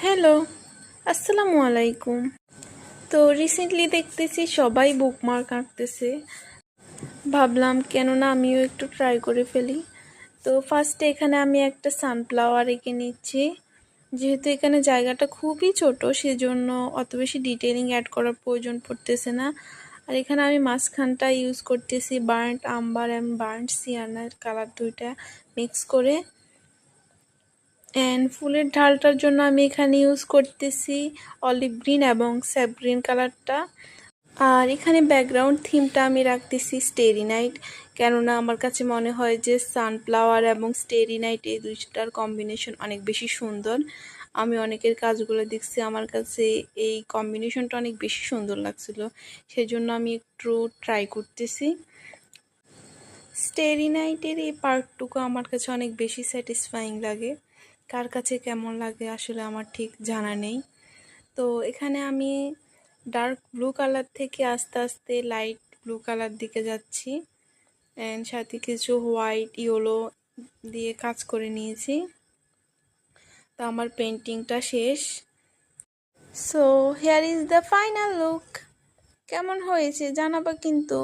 Hello, আসসালামু আলাইকুম। তো রিসেন্টলি দেখতেছি সবাই বুকমার্ক আঁকতেছে। ভাবলাম কেন না আমিও একটু ট্রাই করে ফেলি। তো ফার্স্টে এখানে আমি একটা সানফ্লাওয়ার এঁকে নিচ্ছি। যেহেতু এখানে জায়গাটা খুবই ছোট, সেজন্য অত বেশি ডিটেইলিং অ্যাড করার প্রয়োজন পড়তেছে না। আর এখানে আমি মাঝখানটা ইউজ করতেছি বার্ন্ট আম্বার অ্যান্ড বার্ন্ট সিয়ানার কালার দুইটা মিক্স করে। অ্যান্ড ফুলের ঢালটার জন্য আমি এখানে ইউজ করতেছি অলিভ গ্রিন এবং স্যাপ গ্রিন কালারটা। আর এখানে ব্যাকগ্রাউন্ড থিমটা আমি রাখতেছি স্টেরি নাইট, কেননা আমার কাছে মনে হয় যে সানফ্লাওয়ার এবং স্টেরি নাইট এই দুইটার কম্বিনেশন অনেক বেশি সুন্দর। আমি অনেকের কাজগুলো দেখছি, আমার কাছে এই কম্বিনেশনটা অনেক বেশি সুন্দর লাগছিল, সেজন্য আমি একটু ট্রাই করতেছি। স্টেরি নাইটের এই পার্টটুকু আমার কাছে অনেক বেশি স্যাটিসফাইং লাগে। কার কাছে কেমন লাগে আসলে আমার ঠিক জানা নেই। তো এখানে আমি ডার্ক ব্লু কালার থেকে আস্তে আস্তে লাইট ব্লু কালার দিকে যাচ্ছি, অ্যান্ড সাথে কিছু হোয়াইট ইয়েলো দিয়ে কাজ করে নিয়েছি। তো আমার পেন্টিংটা শেষ। So here is the final look. কেমন হয়েছে জানাবা কিন্তু।